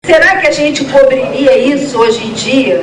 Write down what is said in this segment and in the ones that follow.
será que a gente cobriria isso hoje em dia?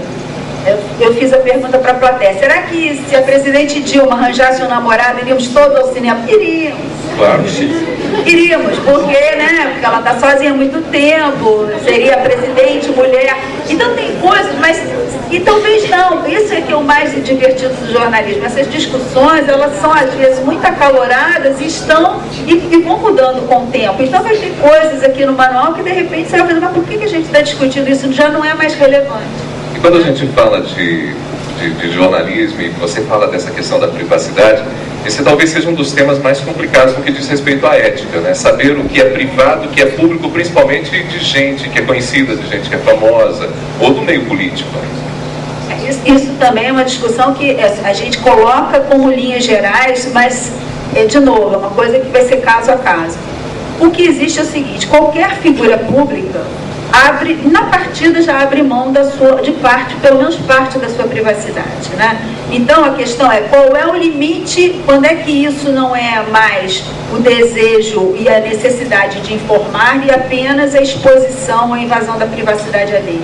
Eu fiz a pergunta para a plateia. Será que se a presidente Dilma arranjasse um namorado, iríamos todos ao cinema? Iríamos. Claro que sim. Iríamos, porque, né? Porque ela está sozinha há muito tempo, seria presidente, mulher. Então tem coisas, mas... E talvez não. Isso é que é o mais divertido do jornalismo. Essas discussões, elas são às vezes muito acaloradas e vão mudando com o tempo. Então vai ter coisas aqui no manual que de repente você vai pensar, mas por que a gente está discutindo isso? Já não é mais relevante. E quando a gente fala de jornalismo e você fala dessa questão da privacidade, esse talvez seja um dos temas mais complicados no que diz respeito à ética, né? Saber o que é privado, o que é público, principalmente de gente que é conhecida, de gente que é famosa, ou do meio político. Isso também é uma discussão que a gente coloca como linhas gerais, mas, de novo, é uma coisa que vai ser caso a caso. O que existe é o seguinte: qualquer figura pública na partida já abre mão de parte, pelo menos parte da sua privacidade, né? Então a questão é, qual é o limite, quando é que isso não é mais o desejo e a necessidade de informar e apenas a exposição, a invasão da privacidade alheia.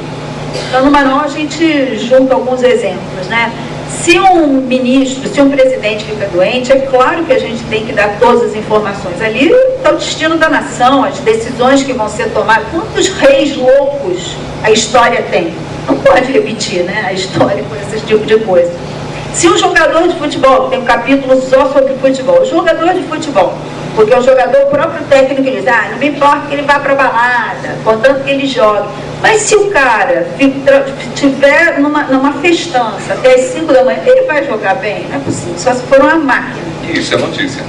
Então no manual a gente junta alguns exemplos, né? Se um ministro, se um presidente fica doente, é claro que a gente tem que dar todas as informações. Ali está o destino da nação, as decisões que vão ser tomadas. Quantos reis loucos a história tem? Não pode repetir, né, a história com esse tipo de coisa. Se um jogador de futebol, tem um capítulo só sobre futebol, o jogador de futebol, porque o jogador, o próprio técnico diz, não me importa que ele vá para a balada, contanto que ele jogue. Mas se o cara estiver numa festança até as 5 da manhã, ele vai jogar bem? Não é possível, só se for uma máquina. Isso é notícia.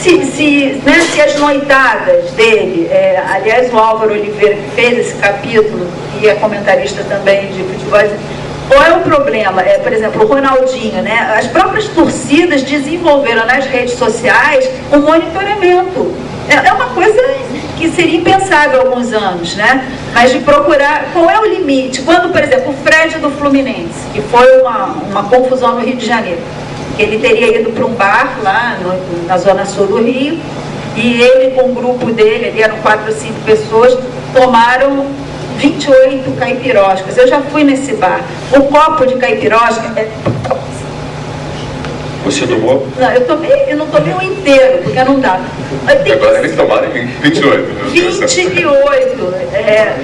Se as noitadas dele, aliás o Álvaro Oliveira que fez esse capítulo, e é comentarista também de futebol, qual é o problema? Por exemplo, o Ronaldinho, né? As próprias torcidas desenvolveram nas redes sociais um monitoramento. É uma coisa que seria impensável há alguns anos, né? Mas de procurar qual é o limite. Quando, por exemplo, o Fred do Fluminense, que foi uma confusão no Rio de Janeiro, que ele teria ido para um bar lá na zona sul do Rio, e ele com o grupo dele, ali eram 4 ou 5 pessoas, tomaram 28 caipiroscas. Eu já fui nesse bar. O copo de caipirosca Você tomou? Não, eu não tomei o inteiro, porque não dá. Agora eles tomaram 28. 28.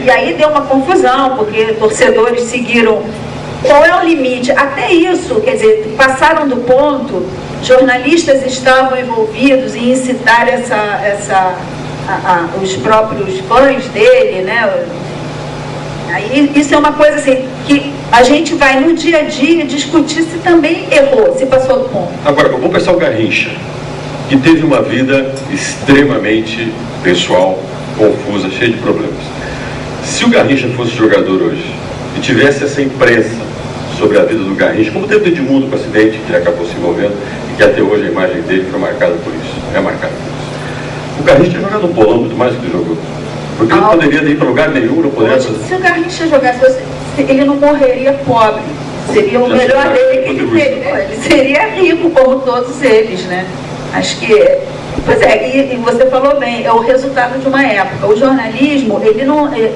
E aí deu uma confusão, porque torcedores seguiram. Qual é o limite? Até isso, quer dizer, passaram do ponto, jornalistas estavam envolvidos em incitar os próprios fãs dele, né? Aí, isso é uma coisa assim, que a gente vai no dia a dia discutir se também errou, se passou do ponto. Agora, vamos pensar o Garrincha, que teve uma vida extremamente pessoal, confusa, cheia de problemas. Se o Garrincha fosse jogador hoje e tivesse essa imprensa sobre a vida do Garrincha, como teve o Edmundo com o acidente, que ele acabou se envolvendo, e que até hoje a imagem dele foi marcada por isso, é marcada por isso. O Garrincha tinha jogado um bolão muito mais do que ele jogou. Porque ele não poderia ir para lugar nenhum, não poderia... Se o Garrincha jogasse, ele não morreria pobre. Seria o melhor dele que ele teria. Ele seria rico, como todos eles, né? Acho que... Pois e você falou bem, é o resultado de uma época. O jornalismo,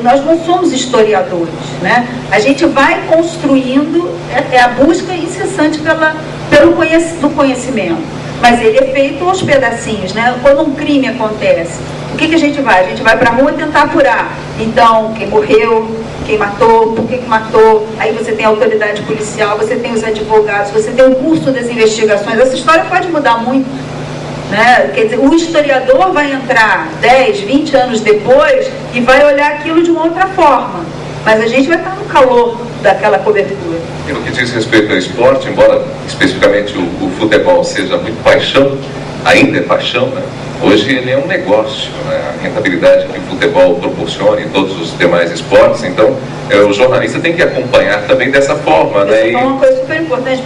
nós não somos historiadores, né? A gente vai construindo, é a busca incessante do conhecimento. Mas ele é feito aos pedacinhos, né? Quando um crime acontece, o que a gente vai? A gente vai para a rua tentar apurar. Então, quem morreu, quem matou, por que matou, aí você tem a autoridade policial, você tem os advogados, você tem o curso das investigações. Essa história pode mudar muito, né? Quer dizer, o historiador vai entrar 10, 20 anos depois e vai olhar aquilo de uma outra forma. Mas a gente vai estar no calor daquela cobertura. E no que diz respeito ao esporte, embora especificamente o futebol seja muito paixão, ainda é paixão, né? Hoje ele é um negócio, né? A rentabilidade que o futebol proporciona e todos os demais esportes, então o jornalista tem que acompanhar também dessa forma, né? Isso é uma coisa super importante.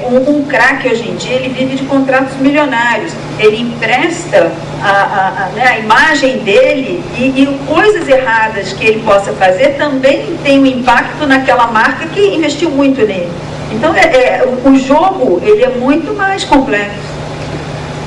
Um craque hoje em dia, ele vive de contratos milionários. Ele empresta a imagem dele e coisas erradas que ele possa fazer também tem um impacto naquela marca que investiu muito nele. Então o jogo ele é muito mais complexo.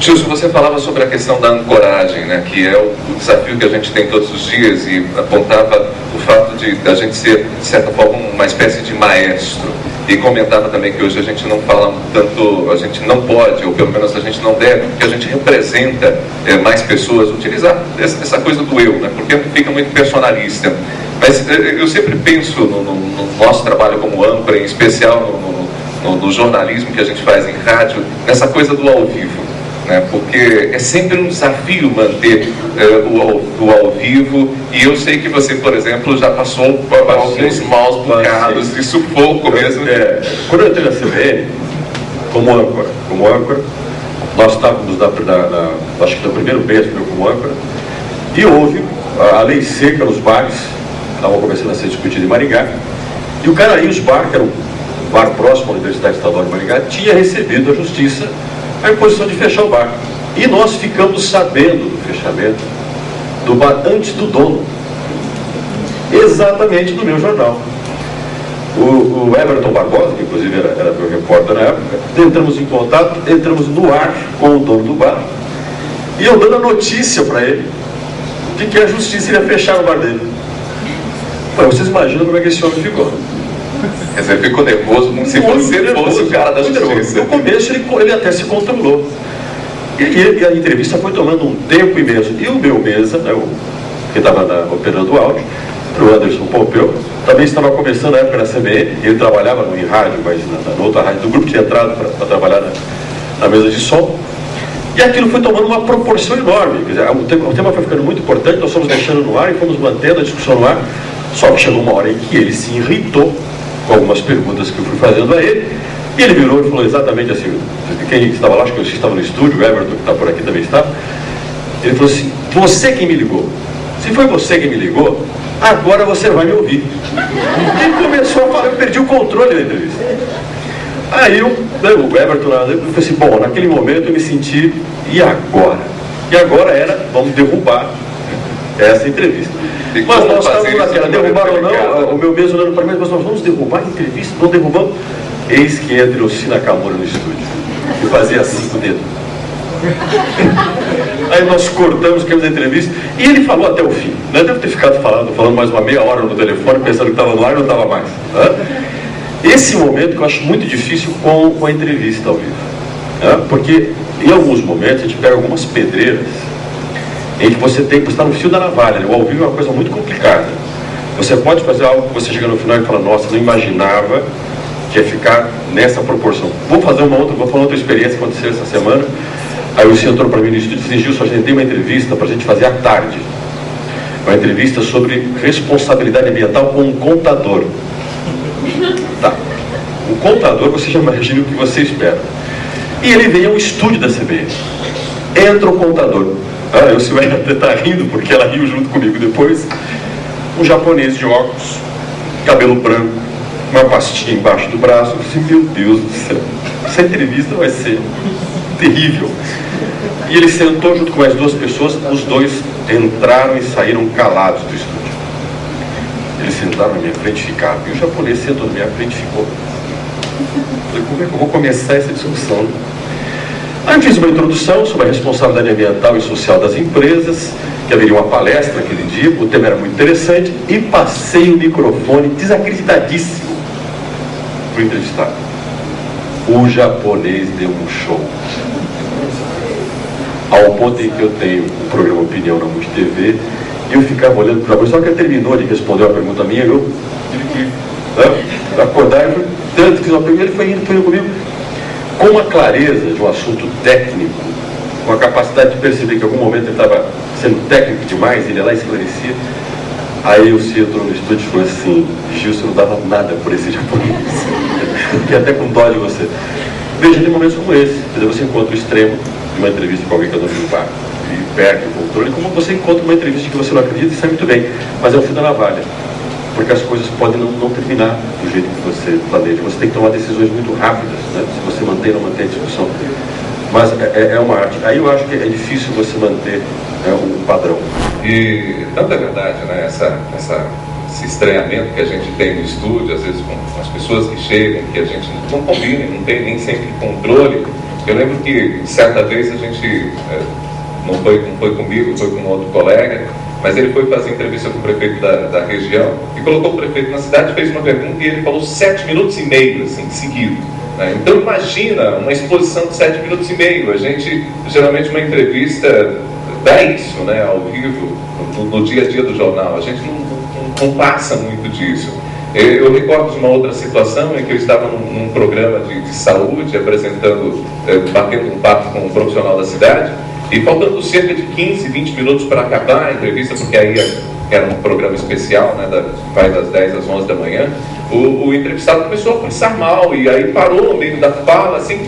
Gilson, você falava sobre a questão da ancoragem, né, que é o desafio que a gente tem todos os dias, e apontava o fato de a gente ser, de certa forma, uma espécie de maestro. E comentava também que hoje a gente não fala tanto, a gente não pode, ou pelo menos a gente não deve, porque a gente representa mais pessoas, utilizar essa coisa do eu, né, porque fica muito personalista. Mas eu sempre penso no nosso trabalho como âncora, em especial no jornalismo que a gente faz em rádio, nessa coisa do ao vivo. Porque é sempre um desafio manter o ao vivo, e eu sei que você, por exemplo, já passou por alguns maus bocados de sufoco mesmo. Quando eu entrei na CBN, como âncora, nós estávamos acho que no primeiro mês como âncora, e houve a lei seca nos bares, estava começando a ser discutida em Maringá, e o Caraíos Bar, que era um bar próximo à Universidade Estadual de Maringá, tinha recebido da Justiça a imposição de fechar o bar. E nós ficamos sabendo do fechamento do bar antes do dono, exatamente no meu jornal. O Everton Barbosa, que inclusive era meu repórter na época, entramos em contato, entramos no ar com o dono do bar, e eu dando a notícia para ele de que a Justiça iria fechar o bar dele. Vocês imaginam como é que esse homem ficou? Quer dizer, ficou nervoso como se você fosse o cara da Justiça. No começo ele até se controlou. E a entrevista foi tomando um tempo imenso. E o meu mesa, né, que estava operando o áudio, o Anderson Pompeu, também estava começando na época na CBN. Ele trabalhava em rádio, mas na outra rádio do grupo, tinha entrado para trabalhar na mesa de som. E aquilo foi tomando uma proporção enorme. Quer dizer, o tema foi ficando muito importante, nós fomos deixando no ar e fomos mantendo a discussão no ar. Só que chegou uma hora em que ele se irritou com algumas perguntas que eu fui fazendo a ele, e ele virou e falou exatamente assim, quem estava lá, acho que você estava no estúdio, o Everton, que está por aqui, também estava, ele falou assim: você quem me ligou? Se foi você quem me ligou, agora você vai me ouvir. E ele começou a falar, eu perdi o controle da entrevista. Aí o Everton falou assim: bom, naquele momento eu me senti, e agora? E agora era, vamos derrubar essa entrevista. Mas nós estávamos naquela, derrubar ou não, o meu mesmo olhando para mim, mas nós vamos derrubar a entrevista, não derrubamos. Eis que entra o Cine Nakamura no estúdio, e fazia assim com o dedo. Aí nós cortamos, queremos a entrevista, e ele falou até o fim. Né? Deve ter ficado falando mais uma meia hora no telefone, pensando que estava no ar e não estava mais. Né? Esse momento que eu acho muito difícil com a entrevista ao vivo. Né? Porque em alguns momentos a gente pega algumas pedreiras em que você está no fio da navalha, né? O ao vivo é uma coisa muito complicada. Você pode fazer algo que você chega no final e fala: nossa, não imaginava que ia ficar nessa proporção. Vou falar outra experiência que aconteceu essa semana. Aí o senhor entrou para mim no estúdio e disse: Gilson, a gente tem uma entrevista para a gente fazer à tarde. Uma entrevista sobre responsabilidade ambiental com um contador. Tá. Um contador, você já imagina o que você espera. E ele vem ao estúdio da CBN. Entra o contador. Eu se vai até estar rindo, porque ela riu junto comigo depois. Um japonês de óculos, cabelo branco, uma pastinha embaixo do braço. Eu disse: meu Deus do céu, essa entrevista vai ser terrível. E ele sentou junto com mais duas pessoas, os dois entraram e saíram calados do estúdio. Eles sentaram na minha frente e ficaram. E o japonês sentou na minha frente e ficou. Eu falei: como é que eu vou começar essa discussão? Aí eu fiz uma introdução sobre a responsabilidade ambiental e social das empresas, que haveria uma palestra aquele dia, o tema era muito interessante, e passei o microfone desacreditadíssimo para o entrevistado. O japonês deu um show. Ao ponto em que eu tenho o programa Opinião na Multi TV, e eu ficava olhando para o japonês, só que ele terminou de responder uma pergunta minha, eu tive que acordar, e tanto que fiz uma pergunta, ele foi indo comigo, com uma clareza de um assunto técnico, com a capacidade de perceber que em algum momento ele estava sendo técnico demais, ele ia lá e esclarecia. Aí o Ciro entrou no estúdio e falou assim: Gilson, não dava nada por esse japonês. Fiquei até com dó de você. Veja, tem momentos como esse, você encontra o extremo de uma entrevista com alguém que é dono de um bar e perde o controle, como você encontra uma entrevista que você não acredita e sai muito bem, mas é o fio da navalha, porque as coisas podem não terminar do jeito que você planeja. Você tem que tomar decisões muito rápidas, né? Se você mantém ou não mantém a discussão. Mas é uma arte. Aí eu acho que é difícil você manter um padrão. E tanto é verdade, né? Esse estranhamento que a gente tem no estúdio, às vezes com as pessoas que chegam, que a gente não combina, não tem nem sempre controle Eu lembro que certa vez a gente, não foi comigo, foi com um outro colega, mas ele foi fazer entrevista com o prefeito da região e colocou o prefeito na cidade, fez uma pergunta e ele falou 7 minutos e meio, assim, seguido. Né? Então imagina uma exposição de 7 minutos e meio. A gente, geralmente uma entrevista dá isso, né, ao vivo, no dia a dia do jornal. A gente não passa muito disso. Eu recordo de uma outra situação em que eu estava num programa de saúde, apresentando, batendo um papo com um profissional da cidade, e faltando cerca de 15, 20 minutos para acabar a entrevista, porque aí era um programa especial, né, vai das 10 às 11 da manhã, o entrevistado começou a passar mal, e aí parou no meio da fala, assim,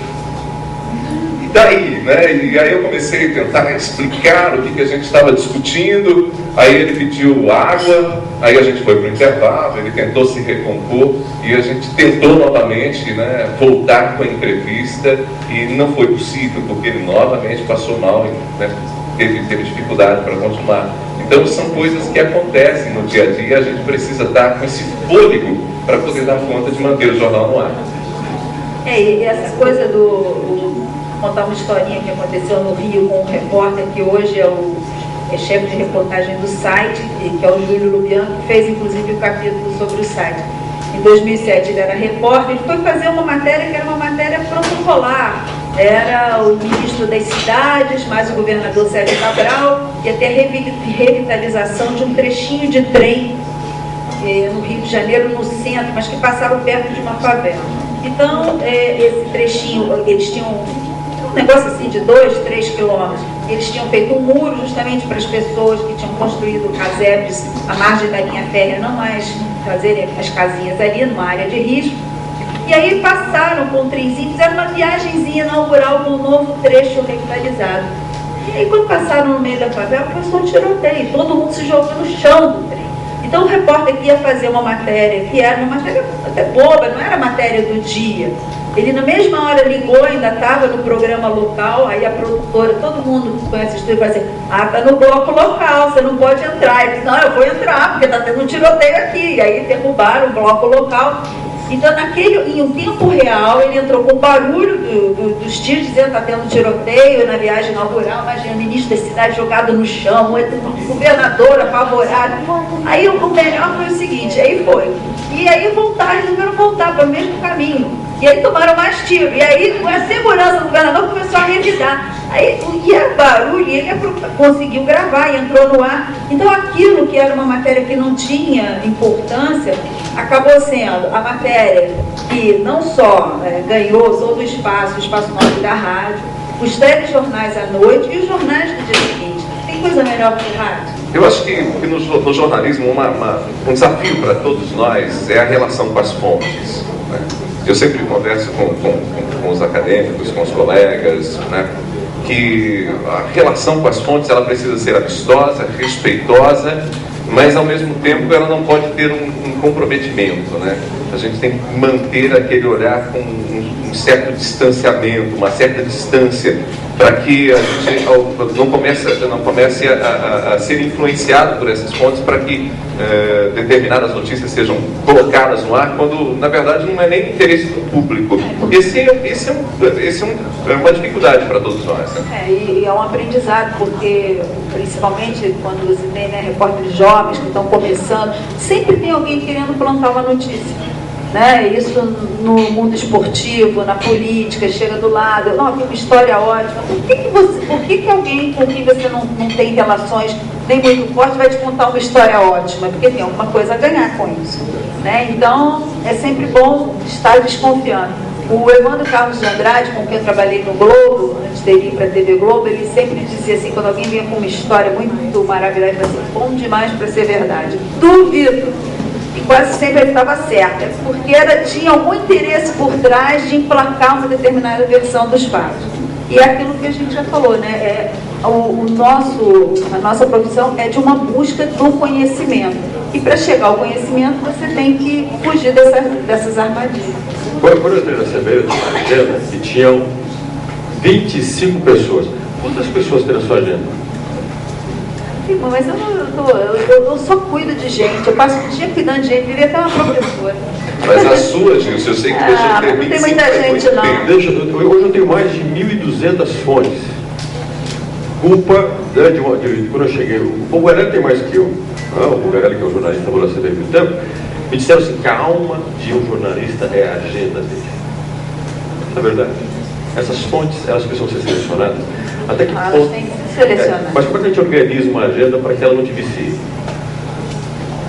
e daí, né? E aí eu comecei a tentar explicar o que a gente estava discutindo, aí ele pediu água, aí a gente foi para o intervalo, ele tentou se recompor, e a gente tentou novamente, né, voltar com a entrevista, e não foi possível, porque ele novamente passou mal, né, teve dificuldade para continuar. Então são coisas que acontecem no dia a dia, a gente precisa estar com esse fôlego para poder dar conta de manter o jornal no ar. E essa coisa contar uma historinha que aconteceu no Rio com um repórter que hoje é chefe de reportagem do site, que é o Júlio Lubian, que fez inclusive o capítulo sobre o site. Em 2007 ele era repórter, ele foi fazer uma matéria que era uma matéria protocolar. Era o ministro das cidades, mais o governador Sérgio Cabral, ia ter a revitalização de um trechinho de trem no Rio de Janeiro, no centro, mas que passava perto de uma favela. Então, esse trechinho, eles tinham um negócio assim de 2, 3 quilômetros. Eles tinham feito um muro justamente para as pessoas que tinham construído casebres à margem da linha férrea, não mais fazerem as casinhas ali, numa área de risco. E aí passaram com um trenzinho, fizeram uma viagenzinha inaugural com um novo trecho revitalizado. E aí quando passaram no meio da favela, começou um tiroteio, todo mundo se jogou no chão do trem. Então o repórter que ia fazer uma matéria, que era uma matéria até boba, não era matéria do dia. Ele na mesma hora ligou, ainda estava no programa local, aí a produtora, todo mundo que conhece o estúdio vai dizer, tá no bloco local, você não pode entrar. Ele disse, não, eu vou entrar, porque está tendo um tiroteio aqui. E aí derrubaram o bloco local. Então, em um tempo real, ele entrou com o barulho dos tiros, dizendo que está tendo tiroteio na viagem inaugural. Imagina, o ministro da cidade jogado no chão, o governador apavorado. Aí o melhor foi o seguinte, aí foi. E aí resolveram voltar para o mesmo caminho. E aí tomaram mais tiro. E aí a segurança do governador começou a revidar. Aí era barulho, e ele conseguiu gravar e entrou no ar. Então aquilo que era uma matéria que não tinha importância, acabou sendo a matéria que não só ganhou todo o espaço nobre da rádio, os telejornais à noite e os jornais do dia seguinte. Tem coisa melhor que o rádio? Eu acho que no jornalismo um desafio para todos nós é a relação com as fontes. Né? Eu sempre converso com os acadêmicos, com os colegas, né, que a relação com as fontes ela precisa ser amistosa, respeitosa, mas ao mesmo tempo ela não pode ter um comprometimento, né? A gente tem que manter aquele olhar com um certo distanciamento, uma certa distância, para que a gente não comece a ser influenciado por essas fontes, para que determinadas notícias sejam colocadas no ar, quando na verdade não é nem interesse do público. Esse é uma dificuldade para todos nós. Né? E é um aprendizado, porque principalmente quando você tem repórteres jovens que estão começando, sempre tem alguém querendo plantar uma notícia. Né? Isso no mundo esportivo, na política, chega do lado, não, tem uma história ótima. Por que alguém com quem você não tem relações nem muito fortes vai te contar uma história ótima? Porque tem alguma coisa a ganhar com isso. Né? Então, é sempre bom estar desconfiando. O Evandro Carlos de Andrade, com quem eu trabalhei no Globo, antes dele ir para a TV Globo, ele sempre dizia assim, quando alguém vinha com uma história muito maravilhosa, ele assim, bom demais para ser verdade. Duvido. E quase sempre ele estava certo, porque tinha algum interesse por trás de emplacar uma determinada versão dos fatos. E é aquilo que a gente já falou, né? A nossa profissão é de uma busca do conhecimento. E para chegar ao conhecimento, você tem que fugir dessas armadilhas. Quando eu recebi, eu tinha uma agenda que tinham 25 pessoas. Quantas pessoas tem na sua agenda? Sim, mas eu só cuido de gente, eu passo o dia cuidando de gente, devia ter uma professora. Mas a sua, Gilson, eu sei que deixa de ter não tem muita gente, não. Hoje eu tenho mais de 1.200 fontes. Culpa, né, de quando eu cheguei, o Bugarelli tem mais que eu. O Bugarelli, que é um jornalista, falou assim, muito tempo, me disseram assim, que a alma de um jornalista é a agenda dele. Não é verdade? Essas fontes, elas precisam ser selecionadas. Até que ponto? Tem que ser selecionadas. Mas como é que a gente organiza uma agenda para que ela não te vicie?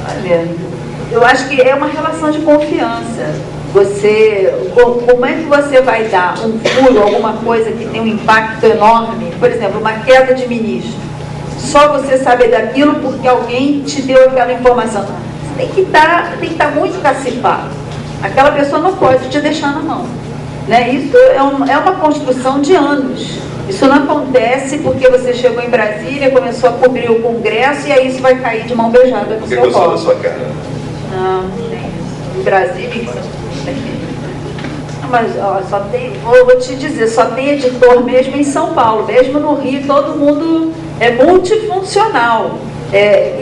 Olha, eu acho que é uma relação de confiança. Como é que você vai dar um furo, alguma coisa que tem um impacto enorme, por exemplo, uma queda de ministro? Só você sabe daquilo porque alguém te deu aquela informação. Você tem que estar muito cacifado. Aquela pessoa não pode te deixar na mão. Né? Isso é uma construção de anos. Isso não acontece porque você chegou em Brasília, começou a cobrir o Congresso e aí isso vai cair de mão beijada no seu colo. Por que eu sou da sua cara? Não tem isso. Em Brasília... Mas ó, vou te dizer, só tem editor mesmo em São Paulo. Mesmo no Rio, todo mundo é multifuncional.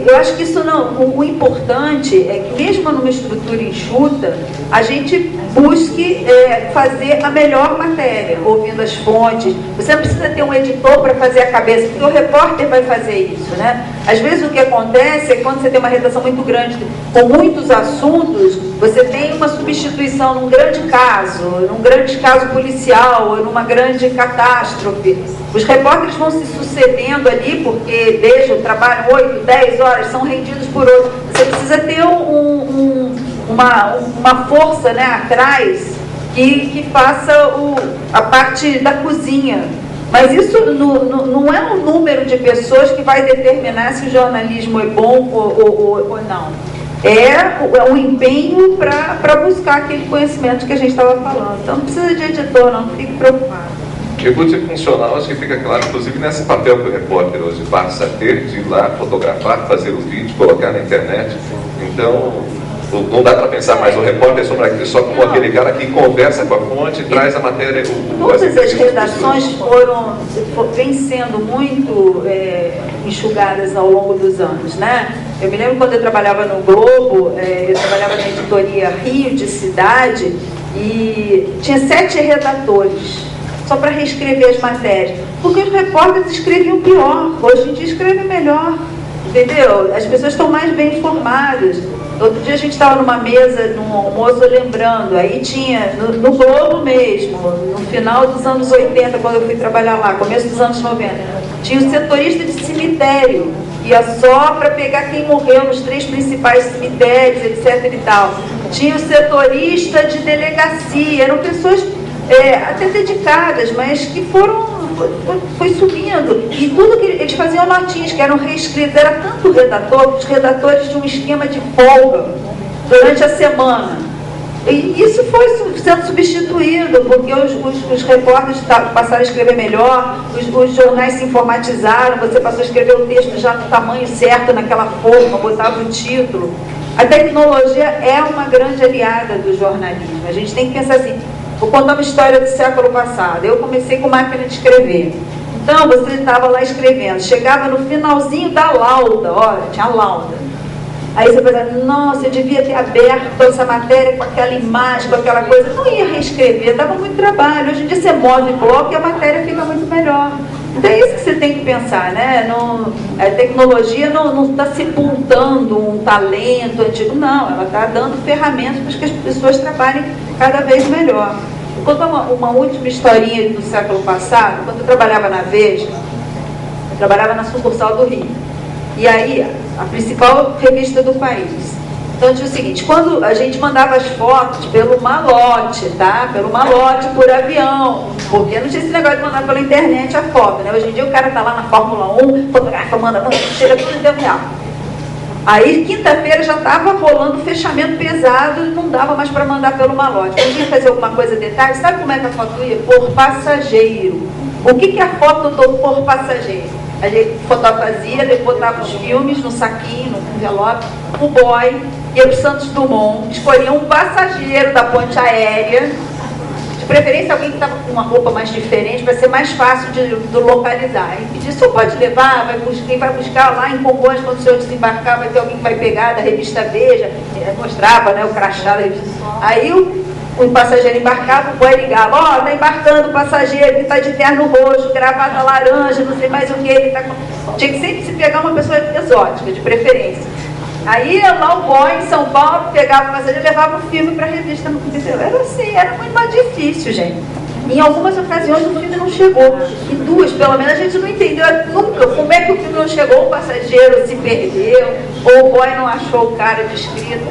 Eu acho que isso não. O importante é que mesmo numa estrutura enxuta, a gente busque fazer a melhor matéria, ouvindo as fontes. Você não precisa ter um editor para fazer a cabeça, porque o repórter vai fazer isso, né? Às vezes o que acontece é que quando você tem uma redação muito grande, com muitos assuntos, você tem uma substituição num grande caso policial, ou numa grande catástrofe. Os repórteres vão se sucedendo ali, porque, veja, trabalham 8, 10 horas, são rendidos por outro. Você precisa ter uma força, né, atrás que faça a parte da cozinha. Mas isso não é um número de pessoas que vai determinar se o jornalismo é bom ou não. É um empenho para buscar aquele conhecimento que a gente estava falando. Então não precisa de editor, não fique preocupado. Eu vou dizer funcional, acho que fica claro, inclusive nesse papel que o repórter hoje passa a ter, de ir lá fotografar, fazer o vídeo, colocar na internet. Então, não dá para pensar mais o repórter só como aquele cara que conversa com a fonte e traz a matéria. Todas as redações vêm sendo muito enxugadas ao longo dos anos, né? Eu me lembro quando eu trabalhava no Globo, eu trabalhava na editoria Rio de Cidade e tinha 7 redatores só para reescrever as matérias, porque os repórteres escreviam pior, hoje em dia escrevem melhor, entendeu? As pessoas estão mais bem informadas. Outro dia a gente estava numa mesa, num almoço, lembrando, aí tinha, no Globo mesmo, no final dos anos 80, quando eu fui trabalhar lá, começo dos anos 90, tinha o setorista de cemitério, ia só para pegar quem morreu nos 3 principais cemitérios, etc. e tal. Tinha o setorista de delegacia, eram pessoas até dedicadas, mas que foi sumindo. E tudo que eles faziam notinhas, que eram reescritas, era tanto redator, os redatores tinham um esquema de folga durante a semana. E isso foi sendo substituído, porque os repórteres passaram a escrever melhor, os jornais se informatizaram, você passou a escrever o texto já no tamanho certo, naquela forma, botava o título. A tecnologia é uma grande aliada do jornalismo. A gente tem que pensar assim, vou contar uma história do século passado. Eu comecei com máquina de escrever. Então, você estava lá escrevendo, chegava no finalzinho da lauda, olha, tinha lauda. Aí você pensava, nossa, eu devia ter aberto essa matéria com aquela imagem, com aquela coisa. Não ia reescrever, dava muito trabalho. Hoje em dia você move o bloco e a matéria fica muito melhor. Então é isso que você tem que pensar, né? A tecnologia não está sepultando um talento antigo, não. Ela está dando ferramentas para que as pessoas trabalhem cada vez melhor. Vou contar uma última historinha do século passado. Quando eu trabalhava na Veja, eu trabalhava na sucursal do Rio. E aí, a principal revista do país. Então tinha o seguinte, quando a gente mandava as fotos pelo malote, tá? Pelo malote, por avião, porque não tinha esse negócio de mandar pela internet a foto, né? Hoje em dia o cara tá lá na Fórmula 1, fotografa, manda, chega tudo em tempo real. Aí, quinta-feira, já estava rolando fechamento pesado e não dava mais para mandar pelo malote. Quando ia fazer alguma coisa detalhe, sabe como é que a foto ia? Por passageiro. O que é a foto do por passageiro? A gente fotografia, depois botava os filmes no saquinho, no envelope, o boy ia para o Santos Dumont, escolhia um passageiro da ponte aérea, De preferência alguém que estava com uma roupa mais diferente, para ser mais fácil de localizar. E pedir, o senhor pode levar, quem vai buscar lá em Congonhas, quando o senhor desembarcar, vai ter alguém que vai pegar da revista Veja, mostrava, né, o crachá da revista. Aí o passageiro embarcava, o boy ligava, ó, tá embarcando o passageiro, ele tá de terno roxo, gravata laranja, não sei mais o que, ele tá com... Tinha que sempre se pegar uma pessoa exótica, de preferência. Aí lá o boy em São Paulo pegava o passageiro e levava o filme para a revista. Era assim, era muito mais difícil, gente. Em algumas ocasiões o filme não chegou. Em duas, pelo menos, a gente não entendeu nunca como é que o filme não chegou, o passageiro se perdeu, ou o boy não achou o cara descrito.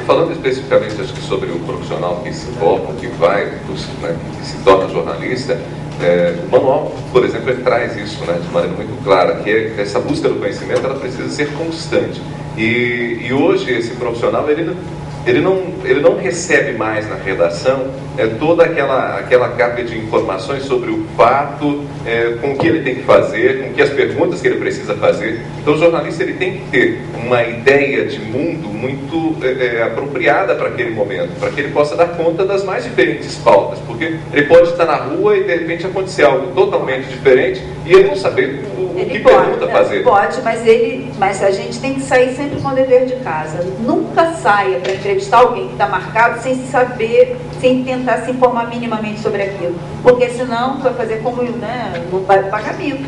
Falando especificamente, acho que sobre o profissional que se forma, que vai, né, que se torna jornalista, o manual, por exemplo, ele traz isso, né, de maneira muito clara, que essa busca do conhecimento ela precisa ser constante. E hoje esse profissional ele não recebe mais na redação toda aquela carga de informações sobre o fato, com o que ele tem que fazer, com que as perguntas que ele precisa fazer. Então o jornalista ele tem que ter uma ideia de mundo muito apropriada para aquele momento, para que ele possa dar conta das mais diferentes pautas, porque ele pode estar na rua e de repente acontecer algo totalmente diferente e ele não saber que pergunta fazer. Pode, mas a gente tem que sair sempre com o dever de casa. Nunca saia para entrevistar alguém que está marcado sem saber, sem tentar se informar minimamente sobre aquilo. Porque senão vai fazer como, né, não vai pagar mico.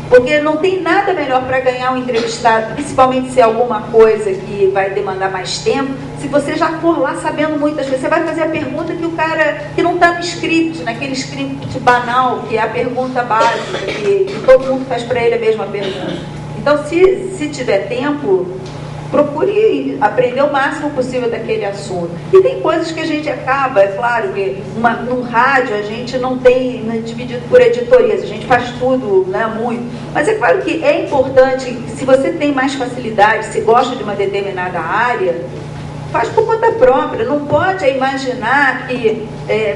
Porque não tem nada melhor para ganhar um entrevistado, principalmente se é alguma coisa que vai demandar mais tempo, se você já for lá sabendo muitas coisas. Você vai fazer a pergunta que o cara, que não está no script, naquele script banal, que é a pergunta básica, que todo mundo faz para ele a mesma pergunta. Então, se tiver tempo, procure aprender o máximo possível daquele assunto. E tem coisas que a gente acaba, é claro que num rádio a gente não tem dividido por editorias, a gente faz tudo, né, muito. Mas é claro que é importante, se você tem mais facilidade, se gosta de uma determinada área, faz por conta própria. Não pode imaginar que...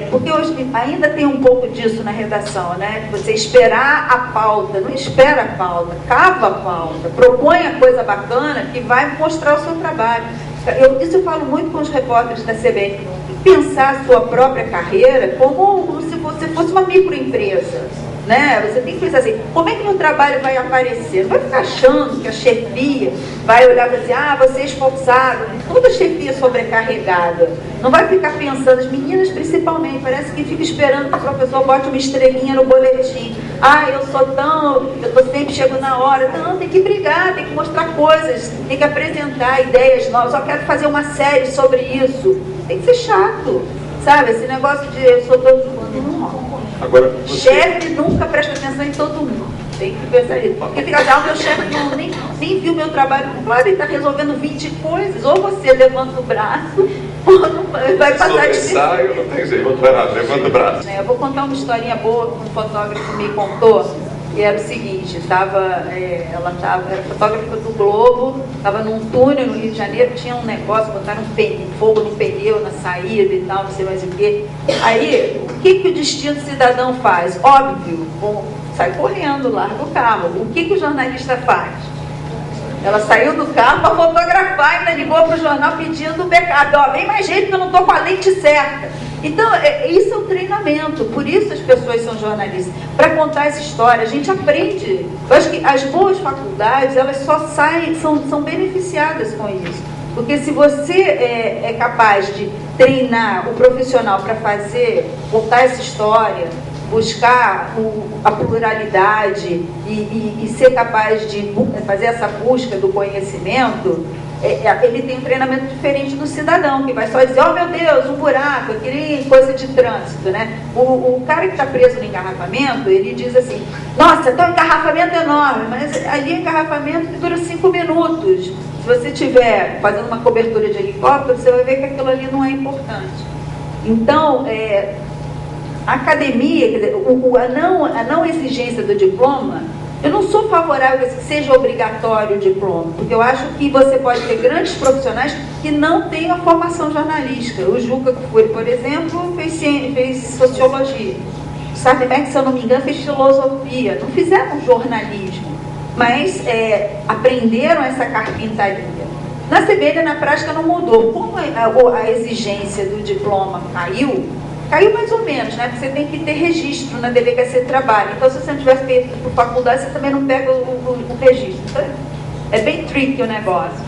porque hoje ainda tem um pouco disso na redação, né? Você esperar a pauta, não espera a pauta, cava a pauta, propõe a coisa bacana que vai mostrar o seu trabalho. Isso eu falo muito com os repórteres da CBN. Pensar a sua própria carreira como se você fosse uma microempresa. Né? Você tem que pensar assim, como é que meu trabalho vai aparecer? Não vai ficar achando que a chefia vai olhar para dizer, você é esforçado, toda chefia sobrecarregada. Não vai ficar pensando, as meninas principalmente, parece que fica esperando que o professor bote uma estrelinha no boletim. Eu sempre chego na hora. Não, tem que brigar, tem que mostrar coisas, tem que apresentar ideias novas. Só quero fazer uma série sobre isso. Tem que ser chato, sabe? Esse negócio de eu sou todo mundo. Agora, chefe nunca presta atenção em todo mundo. Tem que pensar nisso. Porque fica o meu chefe nem viu meu trabalho. Claro, ele está resolvendo 20 coisas. Ou você levanta o braço, ou não vai passar de ensaio, não tem jeito. Levanta o braço. Eu vou contar uma historinha boa que um fotógrafo me contou. E era o seguinte, era fotógrafa do Globo, estava num túnel no Rio de Janeiro, tinha um negócio, botaram fogo no pneu, na saída e tal, não sei mais o quê. Aí, o que o destino cidadão faz? Óbvio, sai correndo, larga o carro. O que o jornalista faz? Ela saiu do carro para fotografar e ainda ligou para o jornal pedindo o backup. Vem mais jeito que eu não estou com a lente certa. Então, isso é um treinamento, por isso as pessoas são jornalistas, para contar essa história. A gente aprende. Eu acho que as boas faculdades, elas só são beneficiadas com isso. Porque se você é capaz de treinar o profissional para contar essa história, buscar a pluralidade e ser capaz de fazer essa busca do conhecimento, ele tem um treinamento diferente do cidadão, que vai só dizer, meu Deus, um buraco, aquele coisa de trânsito, né? O cara que está preso no engarrafamento, ele diz assim, nossa, então engarrafamento enorme, mas ali é engarrafamento que dura 5 minutos. Se você estiver fazendo uma cobertura de helicóptero, você vai ver que aquilo ali não é importante. Então, a academia, quer dizer, a não exigência do diploma, eu não sou favorável a que seja obrigatório o diploma, porque eu acho que você pode ter grandes profissionais que não têm a formação jornalística. O Juca Kfouri, por exemplo, fez sociologia. O Sardenberg, se eu não me engano, fez filosofia. Não fizeram jornalismo, mas aprenderam essa carpintaria. Na CBN, na prática, não mudou. Como a exigência do diploma caiu, Caiu mais ou menos, né? Porque você tem que ter registro na delegacia de trabalho. Então, se você não tiver feito por faculdade, você também não pega o registro. Então, é bem tricky o negócio.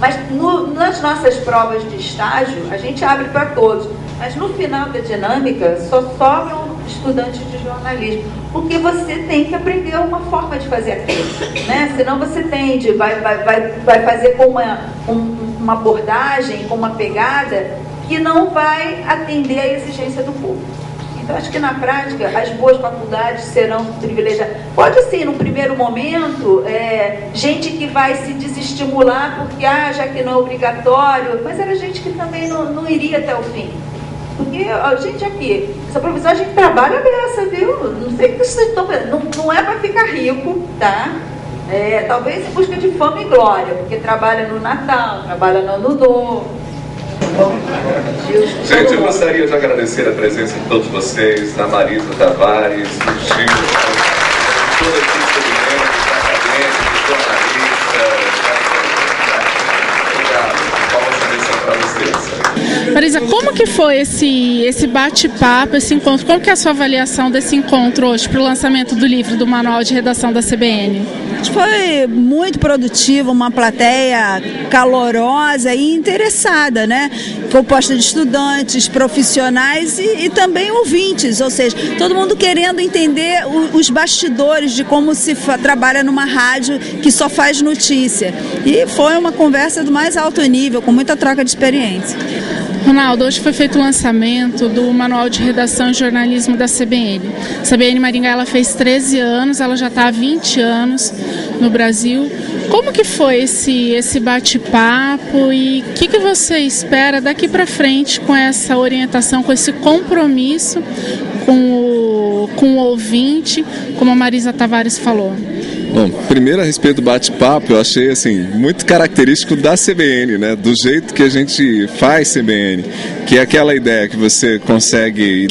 Mas nas nossas provas de estágio, a gente abre para todos. Mas no final da dinâmica, só sobram estudantes de jornalismo. Porque você tem que aprender uma forma de fazer aquilo, né? Senão você tende, vai fazer com uma abordagem, com uma pegada que não vai atender à exigência do público. Então, acho que na prática, as boas faculdades serão privilegiadas. Pode ser, num primeiro momento, gente que vai se desestimular porque, já que não é obrigatório, mas era gente que também não iria até o fim. Porque, gente, aqui, essa profissão a gente trabalha dessa, viu? Não sei o que vocês estão pensando. Não é para ficar rico, tá? Talvez em busca de fama e glória, porque trabalha no Natal, trabalha no Ano Novo. Gente, eu gostaria de agradecer a presença de todos vocês, da Marisa Tavares, do Gil, toda a equipe de membros, acadêmicos, jornalistas. Obrigado. Palmas de bênção para vocês. Marisa, como que foi esse bate-papo, esse encontro? Qual que é a sua avaliação desse encontro hoje para o lançamento do livro, do Manual de Redação da CBN? Foi muito produtivo, uma plateia calorosa e interessada, né? Composta de estudantes, profissionais e também ouvintes, ou seja, todo mundo querendo entender os bastidores de como se trabalha numa rádio que só faz notícia. E foi uma conversa do mais alto nível, com muita troca de experiência. Ronaldo, hoje foi feito o lançamento do Manual de Redação e Jornalismo da CBN. A CBN Maringá, ela fez 13 anos, ela já está há 20 anos no Brasil. Como que foi esse bate-papo e o que você espera daqui para frente com essa orientação, com esse compromisso com o ouvinte, como a Marisa Tavares falou? Bom, primeiro a respeito do bate-papo, eu achei assim, muito característico da CBN, né? Do jeito que a gente faz CBN, que é aquela ideia que você consegue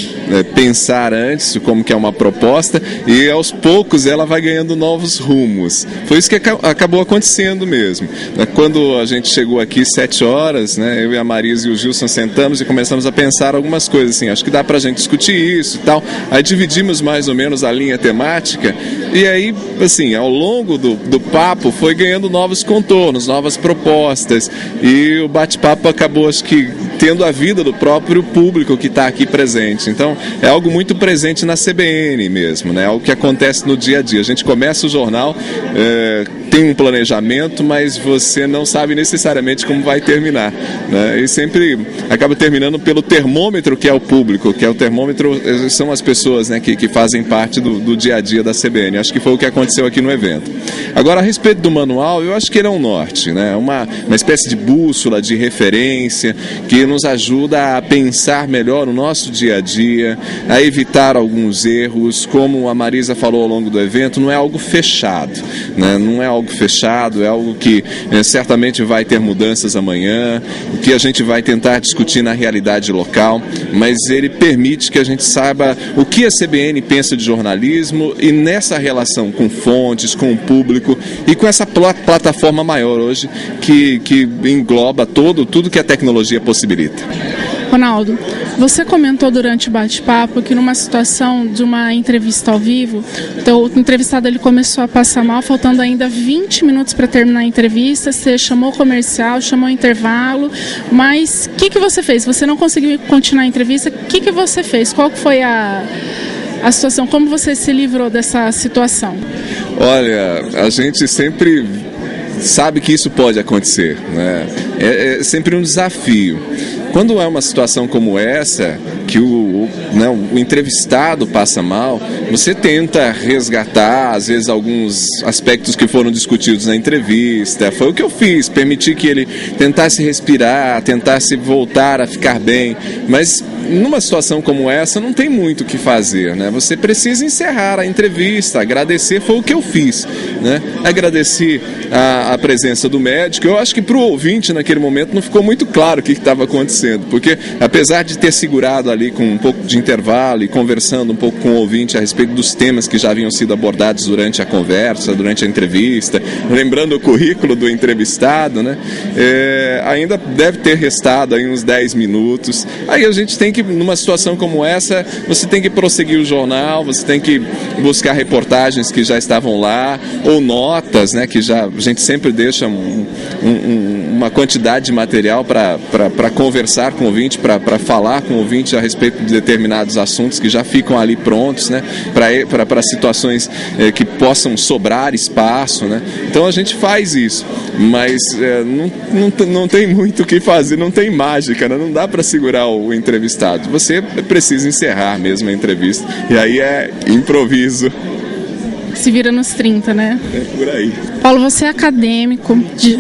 pensar antes como que é uma proposta e aos poucos ela vai ganhando novos rumos. Foi isso que acabou acontecendo mesmo. Quando a gente chegou aqui 7 horas, né? Eu e a Marisa e o Gilson sentamos e começamos a pensar algumas coisas assim, acho que dá pra gente discutir isso e tal. Aí dividimos mais ou menos a linha temática e aí, assim, ao longo do papo foi ganhando novos contornos, novas propostas e o bate-papo acabou, acho que, tendo a vida do próprio público que está aqui presente. Então, é algo muito presente na CBN mesmo, né? Algo que acontece no dia a dia. A gente começa o jornal, tem um planejamento, mas você não sabe necessariamente como vai terminar, né? E sempre acaba terminando pelo termômetro que é o público, que é o termômetro, são as pessoas, né, que fazem parte do dia a dia da CBN. Acho que foi o que aconteceu aqui no evento. Agora, a respeito do manual, eu acho que ele é um norte, né? Uma espécie de bússola, de referência, que nos ajuda a pensar melhor o nosso dia a dia, a evitar alguns erros. Como a Marisa falou ao longo do evento, não é algo fechado, né? Não é algo fechado, é algo que certamente vai ter mudanças amanhã, que a gente vai tentar discutir na realidade local, mas ele permite que a gente saiba o que a CBN pensa de jornalismo e nessa relação com fontes, com o público e com essa plataforma maior hoje que engloba tudo que a tecnologia possibilita. Ronaldo, você comentou durante o bate-papo que numa situação de uma entrevista ao vivo, o entrevistado ele começou a passar mal, faltando ainda 20 minutos para terminar a entrevista, você chamou o comercial, chamou o intervalo, mas o que você fez? Você não conseguiu continuar a entrevista, o que você fez? Qual foi a situação? Como você se livrou dessa situação? Olha, a gente sempre sabe que isso pode acontecer, né? É sempre um desafio. Quando é uma situação como essa, que o entrevistado passa mal, você tenta resgatar, às vezes, alguns aspectos que foram discutidos na entrevista. Foi o que eu fiz, permitir que ele tentasse respirar, tentasse voltar a ficar bem. Mas numa situação como essa, não tem muito o que fazer, né? Você precisa encerrar a entrevista, agradecer, foi o que eu fiz, né? Agradeci a presença do médico. Eu acho que para o ouvinte, naquele momento, não ficou muito claro o que estava acontecendo, porque apesar de ter segurado ali ali com um pouco de intervalo e conversando um pouco com o ouvinte a respeito dos temas que já haviam sido abordados durante a conversa, durante a entrevista, lembrando o currículo do entrevistado, né? Ainda deve ter restado aí uns 10 minutos. Aí a gente tem que, numa situação como essa, você tem que prosseguir o jornal, você tem que buscar reportagens que já estavam lá, ou notas, né, que já a gente sempre deixa uma quantidade de material para conversar com o ouvinte, para falar com o ouvinte a respeito de determinados assuntos que já ficam ali prontos, né, para situações que possam sobrar espaço, né? Então a gente faz isso, mas não tem muito o que fazer, não tem mágica, né? Não dá para segurar o entrevistado. Você precisa encerrar mesmo a entrevista, e aí é improviso. Se vira nos 30, né? É por aí. Paulo, você é acadêmico de...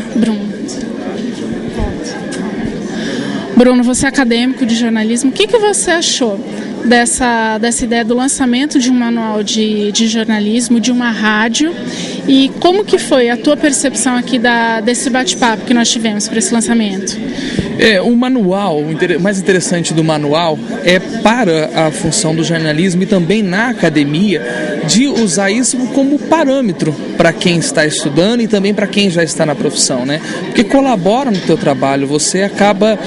Bruno, você é acadêmico de jornalismo. O que você achou dessa ideia do lançamento de um manual de jornalismo, de uma rádio? E como que foi a tua percepção aqui desse bate-papo que nós tivemos para esse lançamento? O manual, o mais interessante do manual é para a função do jornalismo e também na academia de usar isso como parâmetro para quem está estudando e também para quem já está na profissão, né? Porque colabora no teu trabalho, você acaba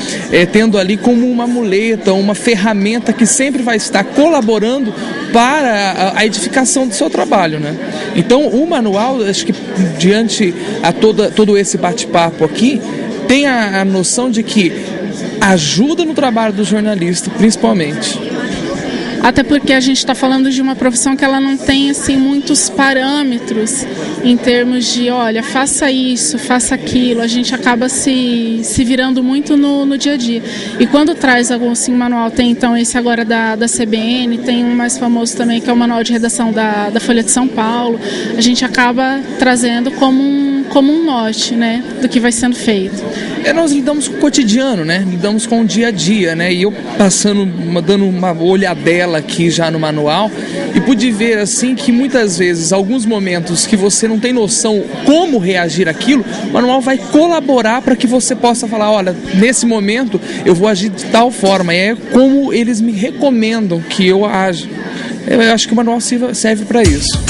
tendo ali como uma muleta, uma ferramenta que sempre vai estar colaborando para a edificação do seu trabalho, né? Então o manual, acho que diante a todo esse bate-papo aqui, tem a noção de que ajuda no trabalho do jornalista, principalmente. Até porque a gente está falando de uma profissão que ela não tem assim, muitos parâmetros em termos de, olha, faça isso, faça aquilo. A gente acaba se virando muito no dia a dia. E quando traz algum assim, manual, tem então esse agora da CBN, tem um mais famoso também que é o manual de redação da Folha de São Paulo, a gente acaba trazendo como um norte, né, do que vai sendo feito. Nós lidamos com o cotidiano, né? Lidamos com o dia a dia, né? E eu dando uma olhadela aqui já no manual e pude ver assim que muitas vezes, alguns momentos que você não tem noção como reagir àquilo, o manual vai colaborar para que você possa falar, olha, nesse momento eu vou agir de tal forma, e é como eles me recomendam que eu aja. Eu acho que o manual serve para isso.